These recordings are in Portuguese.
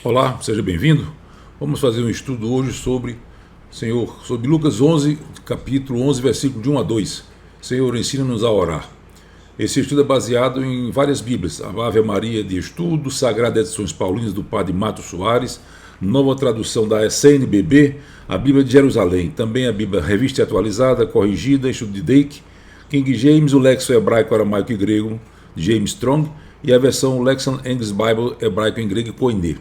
Olá, seja bem-vindo. Vamos fazer um estudo hoje sobre Lucas 11, capítulo 11, versículo de 1 a 2. Senhor, ensina-nos a orar. Esse estudo é baseado em várias Bíblias. A Ave Maria de Estudo, Sagrada Edições Paulinas do Padre Mato Soares, nova tradução da CNBB, a Bíblia de Jerusalém, também a Bíblia Revista Atualizada, Corrigida, Estudo de Dake, King James, o Lexo Hebraico, Aramaico e Grego, de James Strong, e a versão Lexham English Bible, Hebraico em Grego e Koine.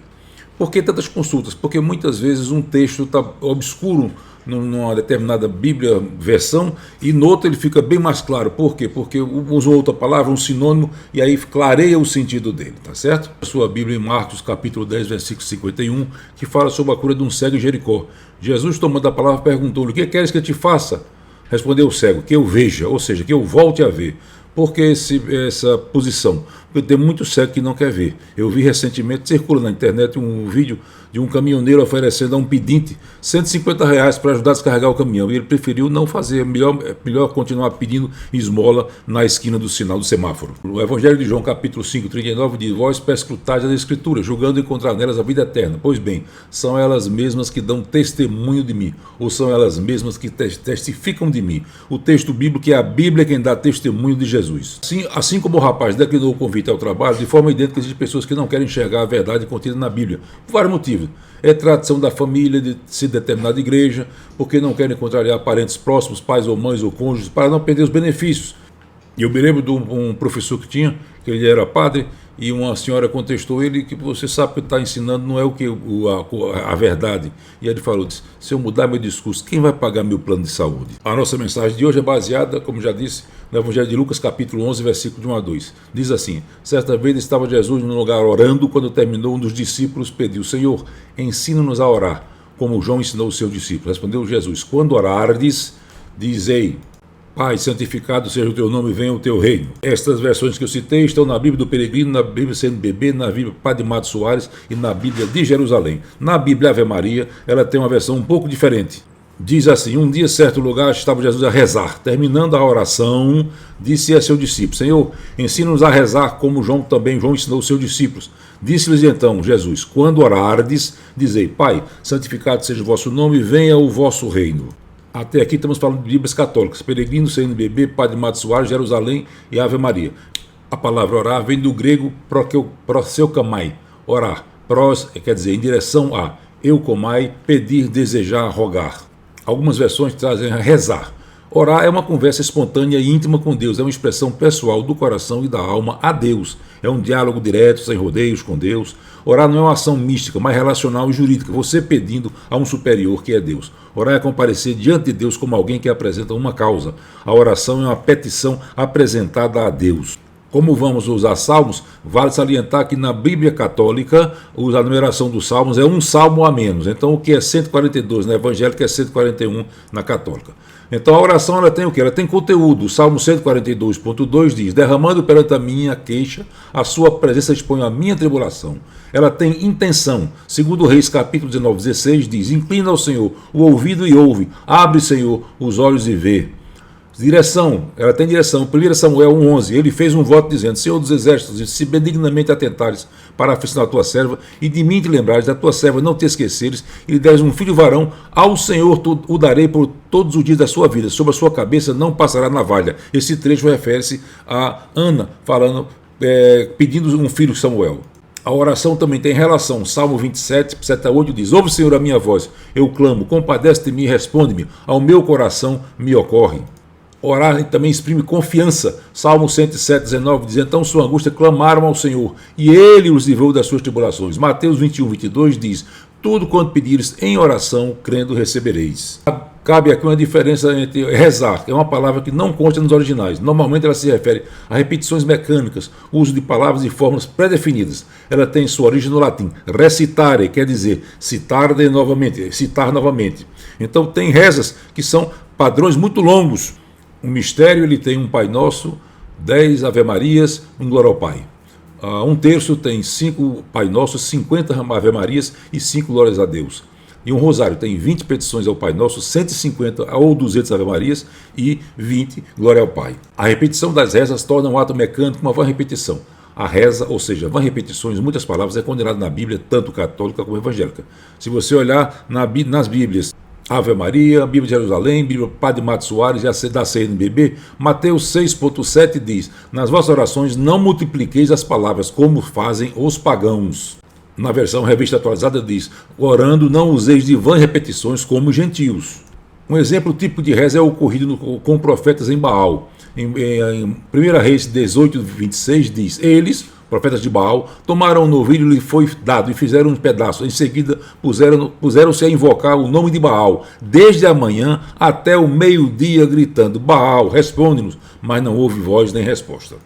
Por que tantas consultas? Porque muitas vezes um texto está obscuro numa determinada Bíblia versão e no outro ele fica bem mais claro. Por quê? Porque usou outra palavra, um sinônimo, e aí clareia o sentido dele, tá certo? A sua Bíblia em Marcos capítulo 10, versículo 51, que fala sobre a cura de um cego em Jericó. Jesus, tomando a palavra, perguntou-lhe: o que queres que eu te faça? Respondeu o cego: que eu veja, ou seja, que eu volte a ver. Por que essa posição? Porque tem muito cego que não quer ver. Eu vi recentemente, circula na internet, um vídeo de um caminhoneiro oferecendo a um pedinte R$ 150 para ajudar a descarregar o caminhão. E ele preferiu não fazer, melhor continuar pedindo esmola na esquina do sinal do semáforo. O Evangelho de João, capítulo 5, 39, diz: vós perscrutais as Escrituras, julgando encontrar nelas a vida eterna. Pois bem, são elas mesmas que dão testemunho de mim, ou são elas mesmas que testificam de mim. O texto bíblico é a Bíblia quem dá testemunho de Jesus. Assim como o rapaz declinou o convite ao trabalho, de forma idêntica existem pessoas que não querem enxergar a verdade contida na Bíblia, por vários motivos. É tradição da família de se determinada igreja, porque não querem contrariar parentes próximos, pais ou mães ou cônjuges, para não perder os benefícios. E eu me lembro de um professor que tinha, que ele era padre, e uma senhora contestou ele que você sabe que está ensinando não é a verdade. E ele falou: se eu mudar meu discurso, quem vai pagar meu plano de saúde? A nossa mensagem de hoje é baseada, como já disse, no Evangelho de Lucas, capítulo 11, versículo de 1 a 2. Diz assim: certa vez estava Jesus num lugar orando, quando terminou, um dos discípulos pediu: Senhor, ensina-nos a orar, como João ensinou os seus discípulos. Respondeu Jesus: quando orardes, dizei: Pai, santificado seja o teu nome, venha o teu reino. Estas versões que eu citei estão na Bíblia do Peregrino, na Bíblia CNBB, na Bíblia Padre Mato Soares e na Bíblia de Jerusalém. Na Bíblia Ave Maria, ela tem uma versão um pouco diferente. Diz assim: um dia, certo lugar, estava Jesus a rezar. Terminando a oração, disse a seu discípulo: Senhor, ensina-nos a rezar como João ensinou os seus discípulos. Disse-lhes então Jesus: quando orardes, dizei: Pai, santificado seja o vosso nome, venha o vosso reino. Até aqui estamos falando de Bíblias católicas: Peregrino, CNBB, Padre Mato Soares, Jerusalém e Ave Maria. A palavra orar vem do grego proseukamai, orar. Pros quer dizer em direção a, eukomai, pedir, desejar, rogar. Algumas versões trazem rezar. Orar é uma conversa espontânea e íntima com Deus, é uma expressão pessoal do coração e da alma a Deus. É um diálogo direto, sem rodeios com Deus. Orar não é uma ação mística, mas relacional e jurídica, você pedindo a um superior que é Deus. Orar é comparecer diante de Deus como alguém que apresenta uma causa. A oração é uma petição apresentada a Deus. Como vamos usar salmos, vale salientar que na Bíblia católica a numeração dos salmos é um salmo a menos. Então o que é 142 na evangélica é 141 na católica. Então a oração ela tem o quê? Ela tem conteúdo. O Salmo 142.2 diz: derramando perante a minha queixa, a sua presença expõe a minha tribulação. Ela tem intenção. Segundo Reis capítulo 19, 16 diz: inclina ao Senhor o ouvido e ouve, abre, Senhor, os olhos e vê. Direção, ela tem direção. 1 Samuel 1,11, ele fez um voto dizendo: Senhor dos exércitos, se benignamente atentares para a aflição da tua serva, e de mim te lembrares, da tua serva não te esqueceres, e lhe deres um filho varão, ao Senhor tu o darei por todos os dias da sua vida, sobre a sua cabeça não passará navalha. Esse trecho refere-se a Ana, pedindo um filho Samuel. A oração também tem relação. Salmo 27, 7 a 8 diz: ouve, Senhor, a minha voz, eu clamo, compadece de mim e responde-me, ao meu coração me ocorre. Orar também exprime confiança. Salmo 107, 19 diz: então sua angústia clamaram ao Senhor, e Ele os livrou das suas tribulações. Mateus 21, 22 diz: tudo quanto pedires em oração, crendo, recebereis. Cabe aqui uma diferença entre rezar, que é uma palavra que não consta nos originais. Normalmente ela se refere a repetições mecânicas, uso de palavras e fórmulas pré-definidas. Ela tem sua origem no latim. Recitare quer dizer citar novamente. Então tem rezas que são padrões muito longos. Um mistério ele tem um Pai Nosso, 10 Ave Marias, um Glória ao Pai. Um terço tem 5 Pai Nossos, 50 Ave Marias e 5 Glórias a Deus. E um rosário tem 20 petições ao Pai Nosso, 150 ou 200 Ave Marias e 20 Glória ao Pai. A repetição das rezas torna um ato mecânico uma vã repetição. A reza, ou seja, vã repetições, muitas palavras, é condenado na Bíblia, tanto católica como evangélica. Se você olhar nas Bíblias, Ave Maria, Bíblia de Jerusalém, Bíblia Padre Mato Soares e a da CNBB, Mateus 6,7 diz: nas vossas orações não multipliqueis as palavras como fazem os pagãos. Na versão revista atualizada diz: orando não useis de vãs repetições como os gentios. Um exemplo típico de reza é ocorrido com profetas em Baal. Em 1 Reis 18:26 diz: eles, profetas de Baal, tomaram um novilho e lhe foi dado e fizeram um pedaço. Em seguida puseram-se a invocar o nome de Baal, desde a manhã até o meio-dia, gritando: Baal, responde-nos. Mas não houve voz nem resposta.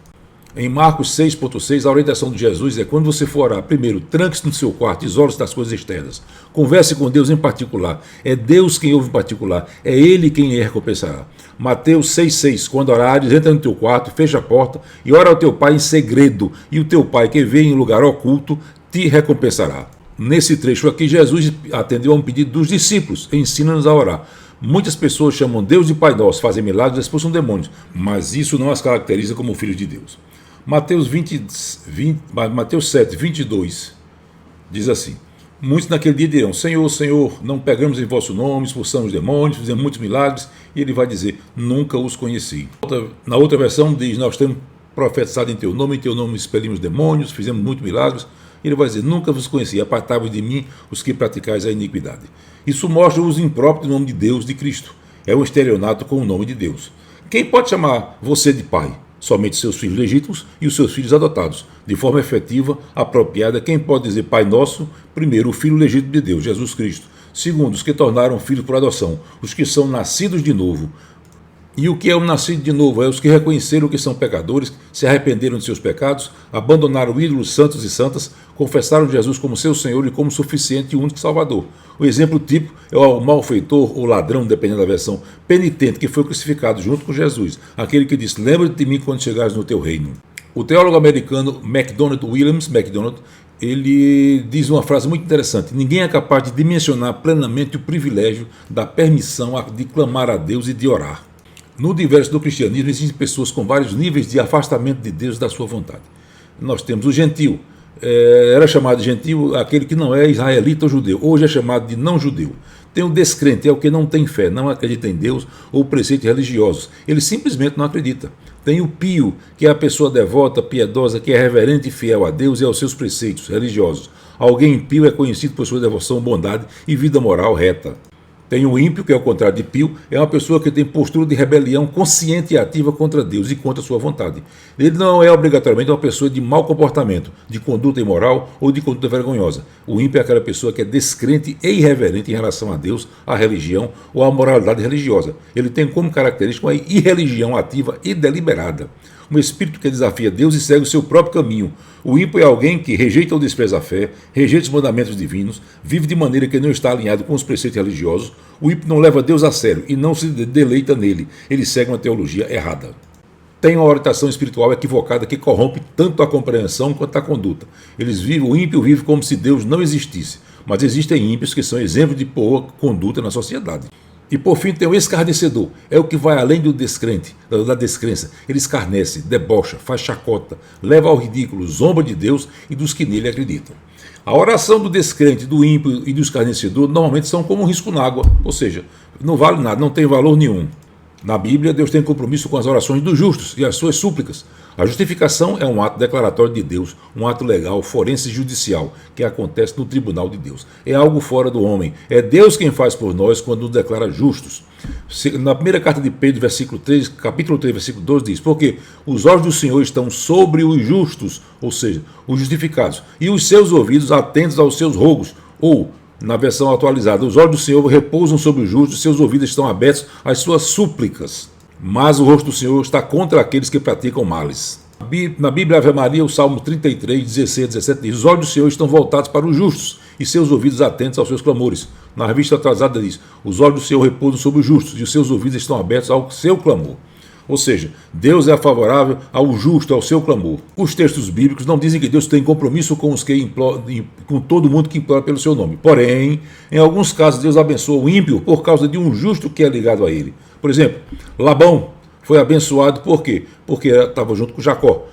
Em Marcos 6,6, a orientação de Jesus é: quando você for orar, primeiro, tranque-se no seu quarto, isole-se das coisas externas. Converse com Deus em particular. É Deus quem ouve em particular. É Ele quem lhe recompensará. Mateus 6,6, quando orares, entra no teu quarto, fecha a porta e ora ao teu pai em segredo. E o teu pai, que vê em lugar oculto, te recompensará. Nesse trecho aqui, Jesus atendeu a um pedido dos discípulos: ensina-nos a orar. Muitas pessoas chamam Deus de Pai Nosso, fazem milagres e expulsam demônios, mas isso não as caracteriza como filhos de Deus. Mateus 7:22 diz assim: muitos naquele dia dirão: Senhor, Senhor, não pegamos em vosso nome, expulsamos demônios, fizemos muitos milagres. E ele vai dizer: nunca os conheci. Na outra versão diz: nós temos profetizado em teu nome expelimos demônios, fizemos muitos milagres. Ele vai dizer: nunca vos conheci, apartai-vos de mim os que praticais a iniquidade. Isso mostra o uso impróprio do nome de Deus, de Cristo. É um estelionato com o nome de Deus. Quem pode chamar você de pai? Somente seus filhos legítimos e os seus filhos adotados. De forma efetiva, apropriada, quem pode dizer Pai Nosso? Primeiro, o Filho legítimo de Deus, Jesus Cristo. Segundo, os que tornaram filhos por adoção, os que são nascidos de novo. E o que é um nascido de novo? É os que reconheceram que são pecadores, se arrependeram de seus pecados, abandonaram ídolos santos e santas, confessaram Jesus como seu Senhor e como suficiente e único Salvador. O exemplo típico é o malfeitor ou ladrão, dependendo da versão, penitente, que foi crucificado junto com Jesus, aquele que disse: lembra-te de mim quando chegares no teu reino. O teólogo americano Williams MacDonald, ele diz uma frase muito interessante: ninguém é capaz de dimensionar plenamente o privilégio da permissão de clamar a Deus e de orar. No universo do cristianismo existem pessoas com vários níveis de afastamento de Deus e da sua vontade. Nós temos o gentio. Era chamado de gentio aquele que não é israelita ou judeu. Hoje é chamado de não judeu. Tem o descrente, é o que não tem fé, não acredita em Deus ou preceitos religiosos. Ele simplesmente não acredita. Tem o pio, que é a pessoa devota, piedosa, que é reverente e fiel a Deus e aos seus preceitos religiosos. Alguém pio é conhecido por sua devoção, bondade e vida moral reta. Tem o ímpio, que é o contrário de pio, é uma pessoa que tem postura de rebelião consciente e ativa contra Deus e contra a sua vontade. Ele não é obrigatoriamente uma pessoa de mau comportamento, de conduta imoral ou de conduta vergonhosa. O ímpio é aquela pessoa que é descrente e irreverente em relação a Deus, à religião ou à moralidade religiosa. Ele tem como característica uma irreligião ativa e deliberada. Um espírito que desafia Deus e segue o seu próprio caminho. O ímpio é alguém que rejeita ou despreza a fé, rejeita os mandamentos divinos, vive de maneira que não está alinhado com os preceitos religiosos. O ímpio não leva Deus a sério e não se deleita nele. Ele segue uma teologia errada. Tem uma orientação espiritual equivocada que corrompe tanto a compreensão quanto a conduta. O ímpio vive como se Deus não existisse, mas existem ímpios que são exemplos de boa conduta na sociedade. E por fim tem o escarnecedor, é o que vai além do descrente, da descrença. Ele escarnece, debocha, faz chacota, leva ao ridículo, zomba de Deus e dos que nele acreditam. A oração do descrente, do ímpio e do escarnecedor normalmente são como um risco na água, ou seja, não vale nada, não tem valor nenhum. Na Bíblia, Deus tem compromisso com as orações dos justos e as suas súplicas. A justificação é um ato declaratório de Deus, um ato legal, forense e judicial, que acontece no tribunal de Deus. É algo fora do homem. É Deus quem faz por nós quando nos declara justos. Na primeira carta de Pedro, capítulo 3, versículo 12, diz: porque os olhos do Senhor estão sobre os justos, ou seja, os justificados, e os seus ouvidos atentos aos seus rogos, ou na versão atualizada, os olhos do Senhor repousam sobre os justos, seus ouvidos estão abertos às suas súplicas. Mas o rosto do Senhor está contra aqueles que praticam males. Na Bíblia Ave Maria, o Salmo 33, 16 a 17 diz: os olhos do Senhor estão voltados para os justos e seus ouvidos atentos aos seus clamores. Na revista atualizada diz: os olhos do Senhor repousam sobre os justos e os seus ouvidos estão abertos ao seu clamor. Ou seja, Deus é favorável ao justo, ao seu clamor. Os textos bíblicos não dizem que Deus tem compromisso com os que imploram, com todo mundo que implora pelo seu nome. Porém, em alguns casos, Deus abençoa o ímpio por causa de um justo que é ligado a ele. Por exemplo, Labão foi abençoado por quê? Porque estava junto com Jacó.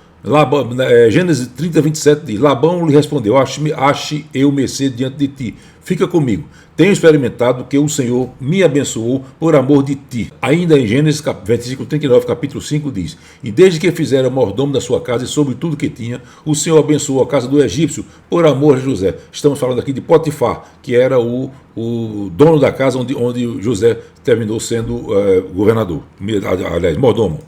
Gênesis 30, 27 diz: Labão lhe respondeu: ache eu mercê diante de ti, fica comigo. Tenho experimentado que o Senhor me abençoou por amor de ti. Ainda em Gênesis 25, 39, capítulo 5 diz: E desde que fizera mordomo da sua casa e sobre tudo que tinha, o Senhor abençoou a casa do egípcio por amor de José. Estamos falando aqui de Potifar, que era o dono da casa onde José terminou sendo governador, aliás, mordomo.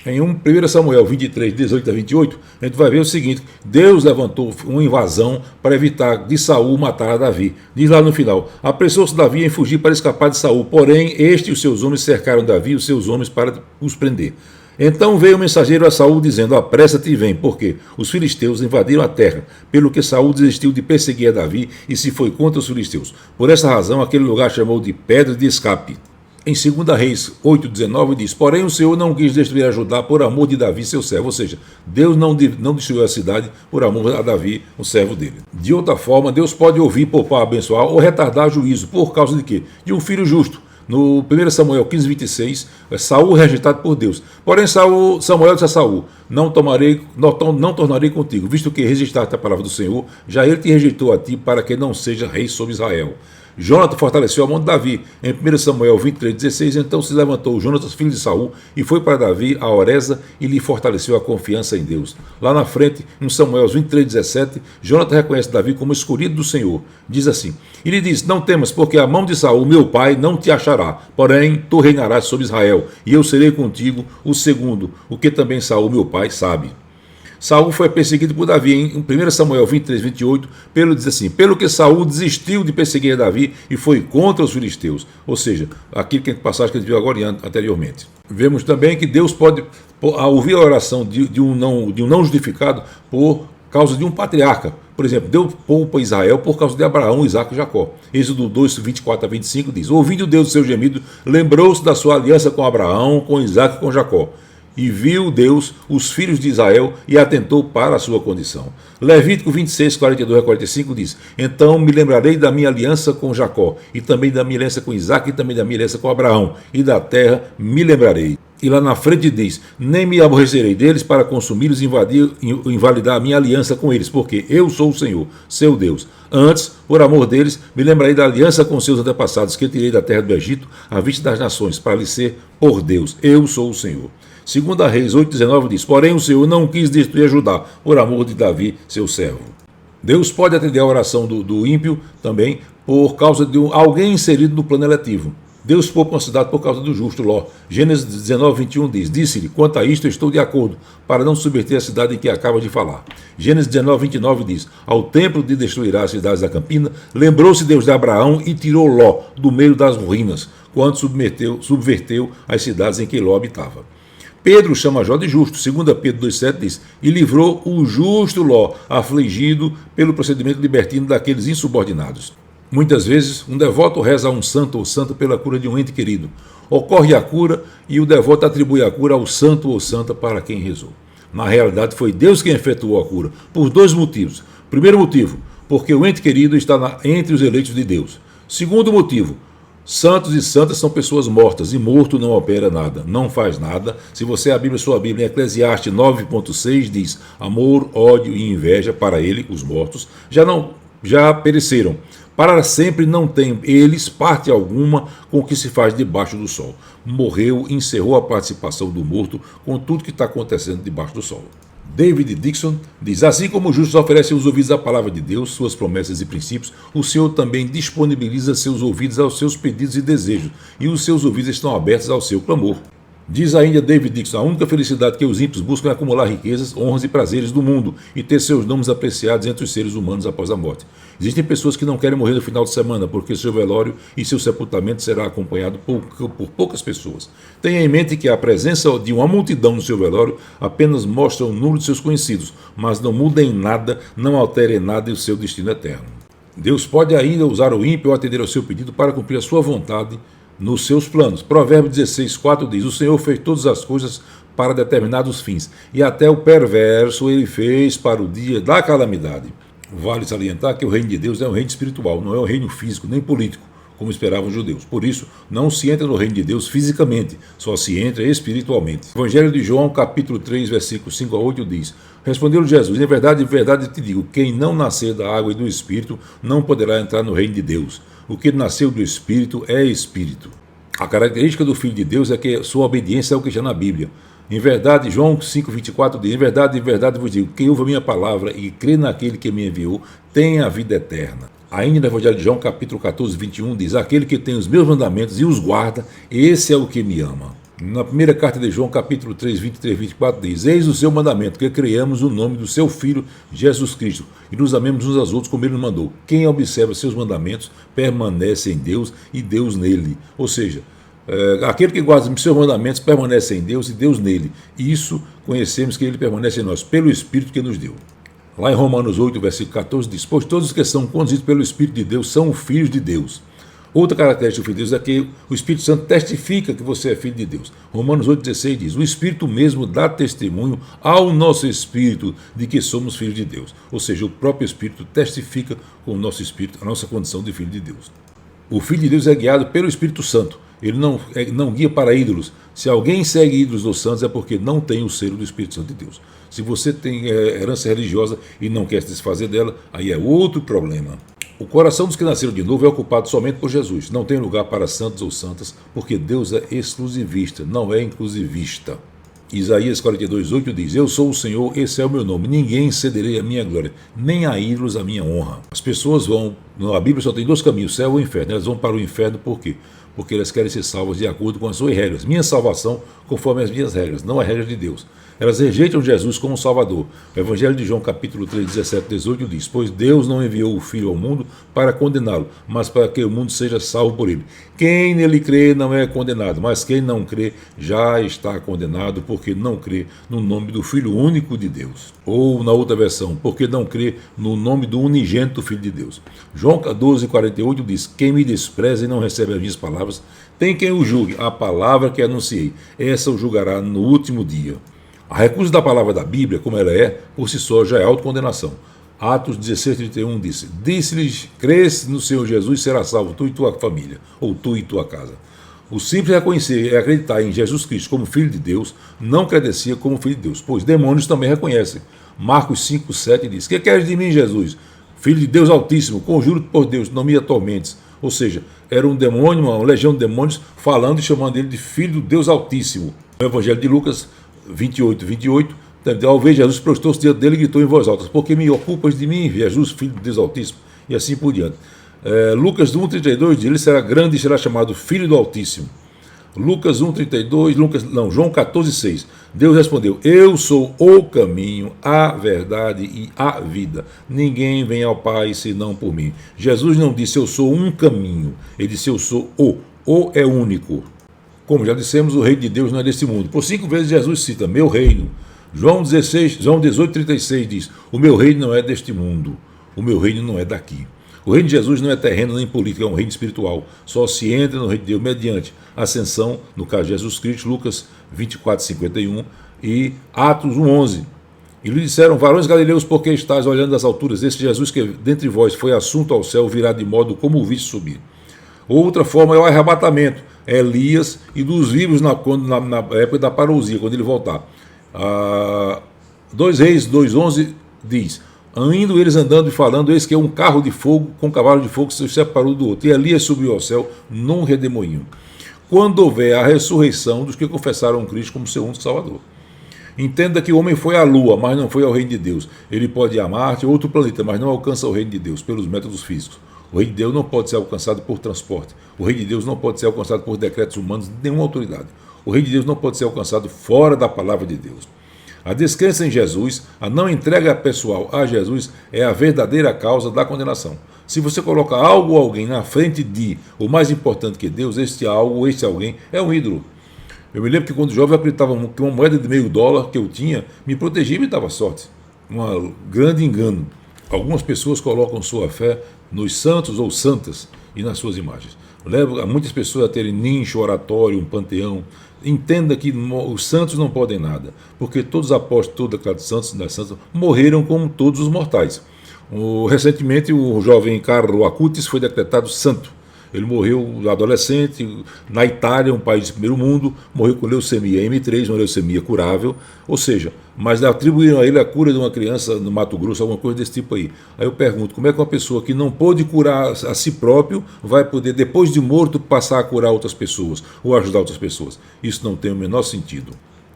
Em 1 Samuel 23, 18 a 28, a gente vai ver o seguinte: Deus levantou uma invasão para evitar de Saul matar a Davi. Diz lá no final: apressou-se Davi em fugir para escapar de Saul, porém este e os seus homens cercaram Davi e os seus homens para os prender. Então veio o mensageiro a Saul dizendo: apressa-te e vem, porque os filisteus invadiram a terra, pelo que Saul desistiu de perseguir a Davi e se foi contra os filisteus. Por essa razão aquele lugar chamou de Pedra de Escape. Em 2 Reis 8,19 diz: porém o Senhor não quis destruir a Judá por amor de Davi, seu servo. Ou seja, Deus não destruiu a cidade por amor a Davi, o servo dele. De outra forma, Deus pode ouvir, poupar, abençoar ou retardar juízo. Por causa de quê? De um filho justo. No 1 Samuel 15, 26, Saul rejeitado por Deus. Porém Samuel disse a Saul: não tornarei contigo, visto que registraste a palavra do Senhor, já ele te rejeitou a ti, para que não seja rei sobre Israel. Jonathan fortaleceu a mão de Davi. Em 1 Samuel 23, 16, então se levantou Jonathan, filho de Saul, e foi para Davi a Oreza e lhe fortaleceu a confiança em Deus. Lá na frente, em Samuel 23, 17, Jonathan reconhece Davi como escolhido do Senhor. Diz assim: e lhe diz: não temas, porque a mão de Saul, meu pai, não te achará, porém tu reinarás sobre Israel, e eu serei contigo o segundo, o que também Saul, meu pai, sabe. Saul foi perseguido por Davi. Em 1 Samuel 23, 28, diz assim: pelo que Saul desistiu de perseguir Davi e foi contra os filisteus. Ou seja, aquilo que a passagem que a gente viu agora anteriormente. Vemos também que Deus pode ouvir a oração de um não justificado por causa de um patriarca. Por exemplo, Deus poupa Israel por causa de Abraão, Isaque e Jacó. Êxodo 2, 24 a 25 diz: ouvindo Deus o seu gemido, lembrou-se da sua aliança com Abraão, com Isaque e com Jacó. E viu Deus os filhos de Israel e atentou para a sua condição. Levítico 26, 42 a 45 diz: então me lembrarei da minha aliança com Jacó, e também da minha aliança com Isaque, e também da minha aliança com Abraão, e da terra me lembrarei. E lá na frente diz: nem me aborrecerei deles para consumi-los e invalidar a minha aliança com eles, porque eu sou o Senhor, seu Deus. Antes, por amor deles, me lembrarei da aliança com seus antepassados, que tirei da terra do Egito, à vista das nações, para lhes ser por Deus. Eu sou o Senhor. 2 Reis 8,19 diz: porém o Senhor não quis destruir Judá, por amor de Davi, seu servo. Deus pode atender a oração do ímpio também por causa de alguém inserido no plano eletivo. Deus poupa uma cidade por causa do justo Ló. Gênesis 19, 21 diz: disse-lhe: quanto a isto estou de acordo, para não subverter a cidade em que acaba de falar. Gênesis 19, 29 diz: ao tempo de destruirá as cidades da campina, lembrou-se Deus de Abraão e tirou Ló do meio das ruínas, quando subverteu as cidades em que Ló habitava. Pedro chama Jó de justo. 2 Pedro 2,7 diz: e livrou o justo Ló, afligido pelo procedimento libertino daqueles insubordinados. Muitas vezes, um devoto reza a um santo ou santa pela cura de um ente querido. Ocorre a cura e o devoto atribui a cura ao santo ou santa para quem rezou. Na realidade, foi Deus quem efetuou a cura, por dois motivos. Primeiro motivo, porque o ente querido está entre os eleitos de Deus. Segundo motivo, santos e santas são pessoas mortas, e morto não opera nada, não faz nada. Se você abrir sua Bíblia em Eclesiastes 9,6 diz: amor, ódio e inveja para ele, os mortos, já pereceram. Para sempre não tem eles parte alguma com o que se faz debaixo do sol. Morreu, encerrou a participação do morto com tudo que está acontecendo debaixo do sol. David Dixon diz: assim como os justos oferecem os ouvidos à palavra de Deus, suas promessas e princípios, o Senhor também disponibiliza seus ouvidos aos seus pedidos e desejos, e os seus ouvidos estão abertos ao seu clamor. Diz ainda David Dixon: a única felicidade que os ímpios buscam é acumular riquezas, honras e prazeres do mundo e ter seus nomes apreciados entre os seres humanos após a morte. Existem pessoas que não querem morrer no final de semana porque seu velório e seu sepultamento será acompanhado por poucas pessoas. Tenha em mente que a presença de uma multidão no seu velório apenas mostra o número de seus conhecidos, mas não muda em nada, não altera em nada o seu destino eterno. Deus pode ainda usar o ímpio ou atender ao seu pedido para cumprir a sua vontade nos seus planos. Provérbios 16, 4 diz: o Senhor fez todas as coisas para determinados fins, e até o perverso ele fez para o dia da calamidade. Vale salientar que o reino de Deus é um reino espiritual, não é um reino físico nem político, como esperavam os judeus. Por isso, não se entra no reino de Deus fisicamente, só se entra espiritualmente. O Evangelho de João, capítulo 3, versículos 5 a 8 diz: Respondeu Jesus, em verdade te digo, quem não nascer da água e do Espírito não poderá entrar no reino de Deus. O que nasceu do Espírito é Espírito. A característica do Filho de Deus é que sua obediência é o que está na Bíblia. Em verdade, João 5,24 diz: em verdade vos digo, quem ouve a minha palavra e crê naquele que me enviou, tem a vida eterna. Ainda no Evangelho de João, capítulo 14, 21, diz: aquele que tem os meus mandamentos e os guarda, esse é o que me ama. Na primeira carta de João, capítulo 3, 23, 24, diz: eis o seu mandamento, que creiamos o nome do seu Filho, Jesus Cristo, e nos amemos uns aos outros como ele nos mandou. Quem observa seus mandamentos permanece em Deus e Deus nele. Ou seja, aquele que guarda os seus mandamentos permanece em Deus e Deus nele. E isso conhecemos que ele permanece em nós, pelo Espírito que nos deu. Lá em Romanos 8, versículo 14, diz: pois todos os que são conduzidos pelo Espírito de Deus são filhos de Deus. Outra característica do Filho de Deus é que o Espírito Santo testifica que você é filho de Deus. Romanos 8,16 diz: o Espírito mesmo dá testemunho ao nosso Espírito de que somos filhos de Deus. Ou seja, o próprio Espírito testifica com o nosso Espírito a nossa condição de filho de Deus. O Filho de Deus é guiado pelo Espírito Santo. Ele não guia para ídolos. Se alguém segue ídolos dos santos é porque não tem o selo do Espírito Santo de Deus. Se você tem herança religiosa e não quer se desfazer dela, aí é outro problema. O coração dos que nasceram de novo é ocupado somente por Jesus. Não tem lugar para santos ou santas, porque Deus é exclusivista, não é inclusivista. Isaías 42:8 diz: eu sou o Senhor, esse é o meu nome, ninguém cederei a minha glória, nem a ídolos a minha honra. As pessoas vão, a Bíblia só tem dois caminhos, o céu ou o inferno. Elas vão para o inferno por quê? Porque elas querem ser salvas de acordo com as suas regras. Minha salvação conforme as minhas regras, não as regras de Deus. Elas rejeitam Jesus como Salvador. O Evangelho de João, capítulo 3, 17, 18 diz: pois Deus não enviou o Filho ao mundo para condená-lo, mas para que o mundo seja salvo por ele. Quem nele crê não é condenado, mas quem não crê já está condenado, porque não crê no nome do Filho único de Deus. Ou, na outra versão, porque não crê no nome do unigênito Filho de Deus. João 12, 48 diz: quem me despreza e não recebe as minhas palavras, tem quem o julgue. A palavra que anunciei, essa o julgará no último dia. A recusa da palavra da Bíblia, como ela é, por si só já é autocondenação. Atos 16:31 disse: disse-lhes, crês no Senhor Jesus, será salvo tu e tua família, ou tu e tua casa. O simples reconhecer e acreditar em Jesus Cristo como Filho de Deus não credencia como Filho de Deus, pois demônios também reconhecem. Marcos 5:7 diz: que queres de mim, Jesus? Filho de Deus Altíssimo, conjuro por Deus, não me atormentes. Ou seja, era um demônio, uma legião de demônios, falando e chamando ele de Filho do Deus Altíssimo. No Evangelho de Lucas 28, ao ver Jesus, prostou-se diante dele e gritou em voz alta: porque me ocupas de mim, Jesus, Filho de Deus Altíssimo? E assim por diante. Lucas 1:32 diz: ele será grande e será chamado Filho do Altíssimo. Lucas 1:32, João 14:6. Deus respondeu: eu sou o caminho, a verdade e a vida. Ninguém vem ao Pai senão por mim. Jesus não disse eu sou um caminho, ele disse eu sou o. O é único. Como já dissemos, o reino de Deus não é deste mundo. Por 5 vezes Jesus cita meu reino. João 18:36 diz: o meu reino não é deste mundo, o meu reino não é daqui. O reino de Jesus não é terreno nem político, é um reino espiritual. Só se entra no reino de Deus mediante ascensão, no caso de Jesus Cristo, Lucas 24:51 e Atos 1:11. E lhe disseram: varões galileus, por que estáis olhando das alturas? Este Jesus que dentre vós foi assunto ao céu virá de modo como o viste subir. Outra forma é o arrebatamento, Elias e dos vivos na época da parousia, quando ele voltar. 2 Reis 2:11 diz: indo eles andando e falando, eis que um carro de fogo com um cavalo de fogo se separou do outro, e Elias subiu ao céu num redemoinho. Quando houver a ressurreição dos que confessaram Cristo como seu único Salvador. Entenda que o homem foi à Lua, mas não foi ao reino de Deus. Ele pode ir a Marte ou outro planeta, mas não alcança o reino de Deus pelos métodos físicos. O reino de Deus não pode ser alcançado por transporte. O reino de Deus não pode ser alcançado por decretos humanos de nenhuma autoridade. O reino de Deus não pode ser alcançado fora da palavra de Deus. A descrença em Jesus, a não entrega pessoal a Jesus, é a verdadeira causa da condenação. Se você coloca algo ou alguém na frente de o mais importante que Deus, este algo ou este alguém é um ídolo. Eu me lembro que quando jovem eu acreditava que uma moeda de $0,5 que eu tinha me protegia e me dava sorte. Um grande engano. Algumas pessoas colocam sua fé nos santos ou santas e nas suas imagens. Leva muitas pessoas a terem nicho, oratório, um panteão. Entenda que os santos não podem nada, porque todos os apóstolos, todos aqueles santos e das santas morreram como todos os mortais. Recentemente o jovem Carlo Acutis foi decretado santo. Ele morreu adolescente, na Itália, um país de primeiro mundo, morreu com leucemia M3, uma leucemia curável, ou seja, mas atribuíram a ele a cura de uma criança no Mato Grosso, alguma coisa desse tipo aí. Aí eu pergunto, como é que uma pessoa que não pôde curar a si próprio vai poder, depois de morto, passar a curar outras pessoas, ou ajudar outras pessoas? Isso não tem o menor sentido.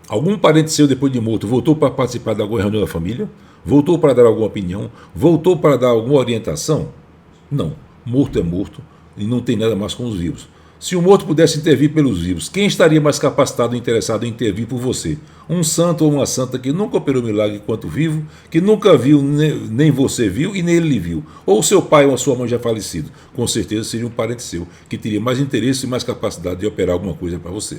Algum parente seu, depois de morto, voltou para participar de alguma reunião da família? Voltou para dar alguma opinião? Voltou para dar alguma orientação? Não. Morto é morto e não tem nada mais com os vivos. Se o morto pudesse intervir pelos vivos, quem estaria mais capacitado e interessado em intervir por você? Um santo ou uma santa que nunca operou milagre enquanto vivo, que nunca viu, nem você viu e nem ele lhe viu. Ou seu pai ou a sua mãe já falecido. Com certeza seria um parente seu, que teria mais interesse e mais capacidade de operar alguma coisa para você.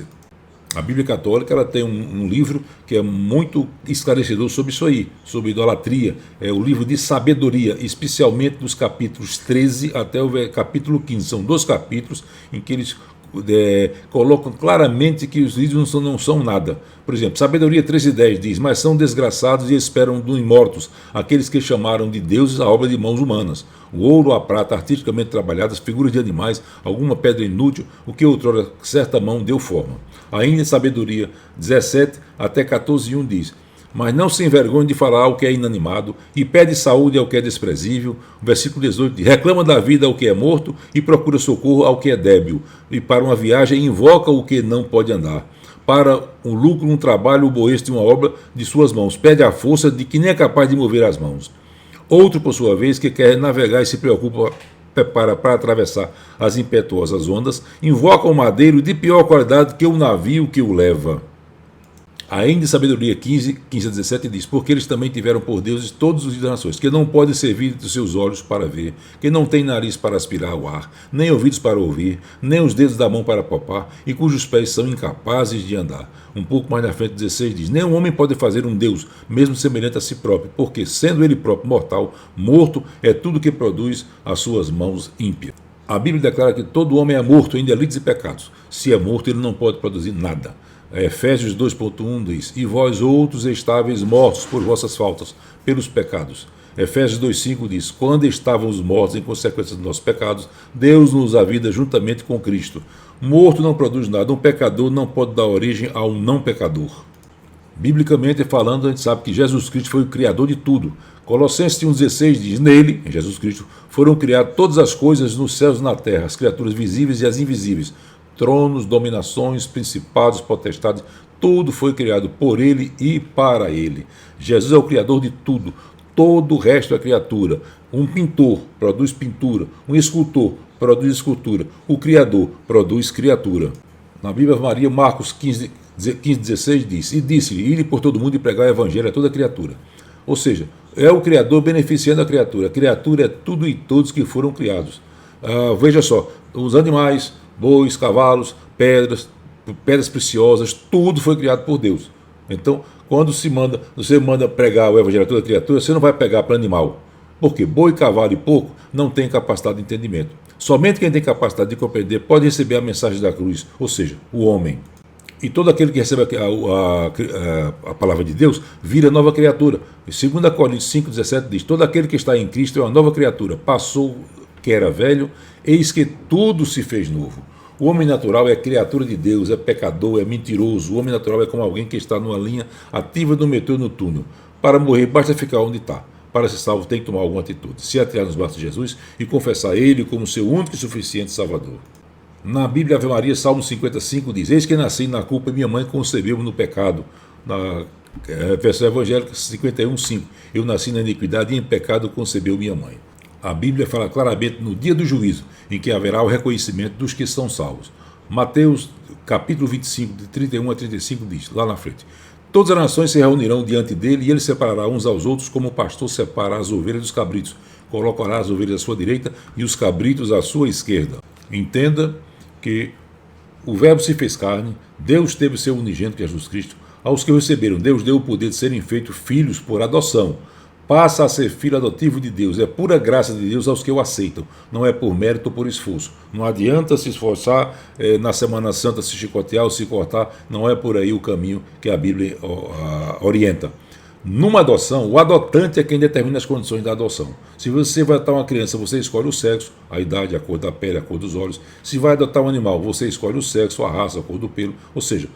A Bíblia Católica ela tem um livro que é muito esclarecedor sobre isso aí, sobre idolatria. É o livro de sabedoria, especialmente dos capítulos 13 até o capítulo 15. São 2 capítulos em que eles colocam claramente que os ídolos não são nada. Por exemplo, Sabedoria 13:10 diz: mas são desgraçados e esperam dos imortos aqueles que chamaram de deuses a obra de mãos humanas. O ouro, a prata, artisticamente trabalhadas, figuras de animais, alguma pedra inútil, o que outrora certa mão deu forma. Ainda em Sabedoria 17 até 14:1 diz: mas não se envergonhe de falar ao que é inanimado, e pede saúde ao que é desprezível. O versículo 18 diz: reclama da vida ao que é morto, e procura socorro ao que é débil. E para uma viagem invoca o que não pode andar. Para um lucro, um trabalho, o boesto de uma obra de suas mãos. Pede a força de que nem é capaz de mover as mãos. Outro, por sua vez, que quer navegar e se preocupa para atravessar as impetuosas ondas, invoca um madeiro de pior qualidade que o navio que o leva. Ainda em Sabedoria 15:17 diz: porque eles também tiveram por deuses todos os das nações, que não podem servir dos seus olhos para ver, que não tem nariz para aspirar o ar, nem ouvidos para ouvir, nem os dedos da mão para palpar, e cujos pés são incapazes de andar. Um pouco mais na frente, 16 diz: nenhum homem pode fazer um Deus, mesmo semelhante a si próprio, porque, sendo ele próprio mortal, morto é tudo que produz as suas mãos ímpias. A Bíblia declara que todo homem é morto em delitos e pecados. Se é morto, ele não pode produzir nada. Efésios 2:1 diz: e vós outros estáveis mortos por vossas faltas, pelos pecados. Efésios 2:5 diz: quando estávamos mortos em consequência dos nossos pecados, Deus nos dá vida juntamente com Cristo. Morto não produz nada, um pecador não pode dar origem a um não pecador. Biblicamente falando, a gente sabe que Jesus Cristo foi o criador de tudo. Colossenses 1:16 diz: nele, em Jesus Cristo, foram criadas todas as coisas nos céus e na terra, as criaturas visíveis e as invisíveis, tronos, dominações, principados, potestades, tudo foi criado por ele e para ele. Jesus é o criador de tudo, todo o resto é criatura. Um pintor produz pintura, um escultor produz escultura, o criador produz criatura. Na Bíblia Maria, Marcos 15:16 diz: e disse-lhe, ide por todo mundo e pregar o evangelho a toda criatura. Ou seja, é o criador beneficiando a criatura é tudo e todos que foram criados. Veja só, os animais, bois, cavalos, pedras preciosas, tudo foi criado por Deus. Então, quando você manda pregar o evangelho a toda criatura, você não vai pegar para animal. Porque boi, cavalo e porco não tem capacidade de entendimento. Somente quem tem capacidade de compreender pode receber a mensagem da cruz, ou seja, o homem. E todo aquele que recebe a palavra de Deus vira nova criatura. E 2 Coríntios 5:17 diz: todo aquele que está em Cristo é uma nova criatura. Passou que era velho, eis que tudo se fez novo. O homem natural é criatura de Deus, é pecador, é mentiroso. O homem natural é como alguém que está numa linha ativa do metrô no túnel. Para morrer, basta ficar onde está. Para ser salvo, tem que tomar alguma atitude. Se atirar nos braços de Jesus e confessar Ele como seu único e suficiente Salvador. Na Bíblia Ave Maria, Salmo 55 diz: eis que nasci na culpa e minha mãe concebeu-me no pecado. Na versão evangélica 51:5: eu nasci na iniquidade e em pecado concebeu minha mãe. A Bíblia fala claramente no dia do juízo, em que haverá o reconhecimento dos que são salvos. Mateus, capítulo 25, de 31 a 35, diz, lá na frente: todas as nações se reunirão diante dele, e ele separará uns aos outros, como o pastor separa as ovelhas dos cabritos. Colocará as ovelhas à sua direita e os cabritos à sua esquerda. Entenda que o Verbo se fez carne, Deus teve seu unigênito, que é Jesus Cristo. Aos que o receberam, Deus deu o poder de serem feitos filhos por adoção. Passa a ser filho adotivo de Deus. É pura graça de Deus aos que o aceitam. Não é por mérito ou por esforço. Não adianta se esforçar na Semana Santa, se chicotear ou se cortar. Não é por aí o caminho que a Bíblia orienta. Numa adoção, o adotante é quem determina as condições da adoção. Se você vai adotar uma criança, você escolhe o sexo, a idade, a cor da pele, a cor dos olhos. Se vai adotar um animal, você escolhe o sexo, a raça, a cor do pelo. Ou seja,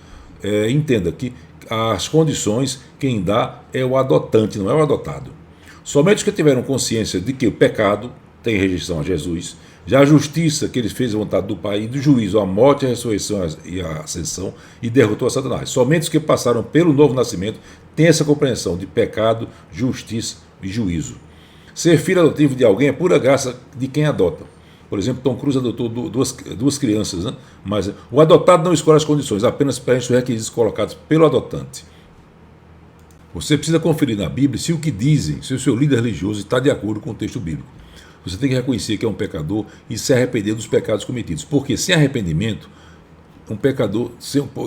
entenda que as condições, quem dá é o adotante, não é o adotado. Somente os que tiveram consciência de que o pecado tem rejeição a Jesus, já a justiça que ele fez a vontade do Pai, e do juízo, a morte, a ressurreição e a ascensão, e derrotou a Satanás. Somente os que passaram pelo novo nascimento têm essa compreensão de pecado, justiça e juízo. Ser filho adotivo de alguém é pura graça de quem adota. Por exemplo, Tom Cruise adotou duas crianças, né? Mas o adotado não escolhe as condições, apenas preenche os requisitos colocados pelo adotante. Você precisa conferir na Bíblia se o que dizem, se o seu líder religioso está de acordo com o texto bíblico. Você tem que reconhecer que é um pecador e se arrepender dos pecados cometidos. Porque sem arrependimento, um pecador,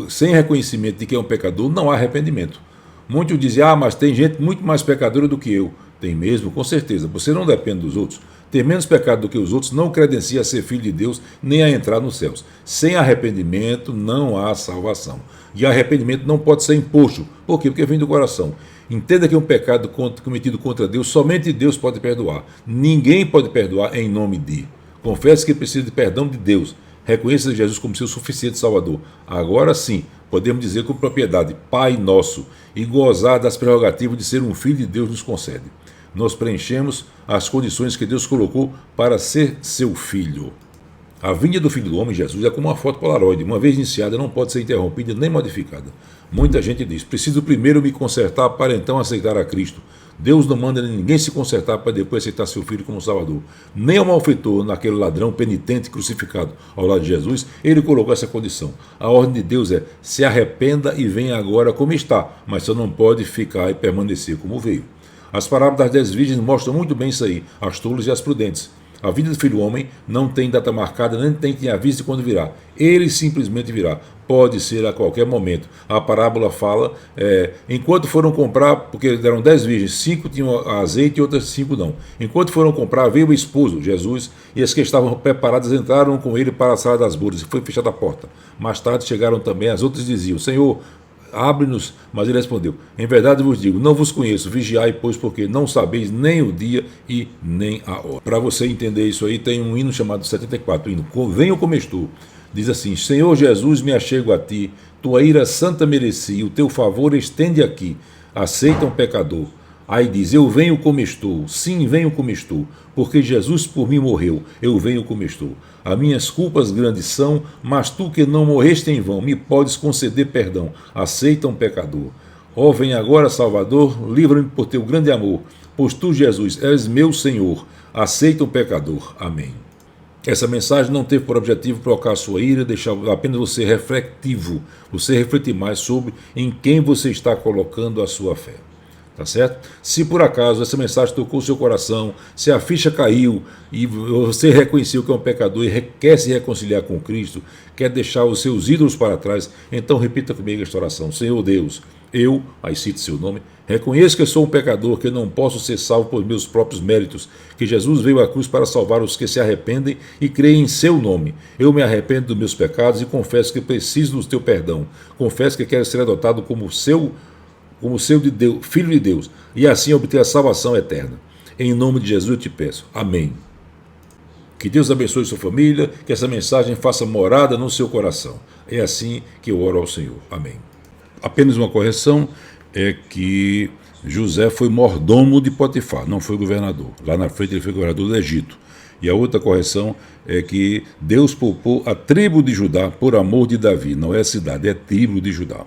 sem reconhecimento de que é um pecador, não há arrependimento. Muitos dizem, mas tem gente muito mais pecadora do que eu. Tem mesmo, com certeza. Você não depende dos outros. Ter menos pecado do que os outros não credencia a ser filho de Deus nem a entrar nos céus. Sem arrependimento não há salvação. E arrependimento não pode ser imposto. Por quê? Porque vem do coração. Entenda que um pecado cometido contra Deus, somente Deus pode perdoar. Ninguém pode perdoar em nome de. Confesse que precisa de perdão de Deus. Reconheça Jesus como seu suficiente Salvador. Agora sim, podemos dizer com propriedade, Pai nosso, e gozar das prerrogativas de ser um filho de Deus nos concede. Nós preenchemos as condições que Deus colocou para ser seu filho. A vinda do Filho do Homem, Jesus, é como uma foto polaroide. Uma vez iniciada, não pode ser interrompida nem modificada. Muita gente diz, preciso primeiro me consertar para então aceitar a Cristo. Deus não manda ninguém se consertar para depois aceitar seu Filho como Salvador. Nem ao malfeitor, naquele ladrão penitente crucificado ao lado de Jesus, ele colocou essa condição. A ordem de Deus é, se arrependa e venha agora como está, mas você não pode ficar e permanecer como veio. As parábolas das 10 virgens mostram muito bem isso aí, as tolas e as prudentes. A vida do Filho do Homem não tem data marcada, nem tem aviso de quando virá. Ele simplesmente virá. Pode ser a qualquer momento. A parábola fala, enquanto foram comprar, porque deram 10 virgens, 5 tinham azeite e outras 5 não. Enquanto foram comprar, veio o esposo, Jesus, e as que estavam preparadas entraram com ele para a sala das bodas, e foi fechada a porta. Mais tarde chegaram também as outras e diziam, Senhor, abre-nos, mas ele respondeu, em verdade vos digo, não vos conheço, vigiai, pois, porque não sabeis nem o dia e nem a hora. Para você entender isso aí, tem um hino chamado 74, hino, venho como estou, diz assim, Senhor Jesus, me achego a ti, tua ira santa mereci, o teu favor estende aqui, aceita um pecador. Aí diz, eu venho como estou, sim, venho como estou, porque Jesus por mim morreu, eu venho como estou. As minhas culpas grandes são, mas tu que não morreste em vão, me podes conceder perdão, aceita um pecador. Ó, vem agora, Salvador, livra-me por teu grande amor, pois tu, Jesus, és meu Senhor, aceita um pecador. Amém. Essa mensagem não teve por objetivo provocar a sua ira, deixar apenas você refletivo, você refletir mais sobre em quem você está colocando a sua fé. Tá certo? Se por acaso essa mensagem tocou o seu coração, se a ficha caiu e você reconheceu que é um pecador e quer se reconciliar com Cristo, quer deixar os seus ídolos para trás, então repita comigo esta oração. Senhor Deus, eu, aí cite seu nome, reconheço que sou um pecador, que não posso ser salvo por meus próprios méritos, que Jesus veio à cruz para salvar os que se arrependem e creem em seu nome. Eu me arrependo dos meus pecados e confesso que preciso do teu perdão. Confesso que quero ser adotado como seu de Deus, Filho de Deus, e assim obter a salvação eterna. Em nome de Jesus eu te peço. Amém. Que Deus abençoe sua família, que essa mensagem faça morada no seu coração. É assim que eu oro ao Senhor. Amém. Apenas uma correção, é que José foi mordomo de Potifar, não foi governador. Lá na frente ele foi governador do Egito. E a outra correção é que Deus poupou a tribo de Judá por amor de Davi. Não é a cidade, é a tribo de Judá.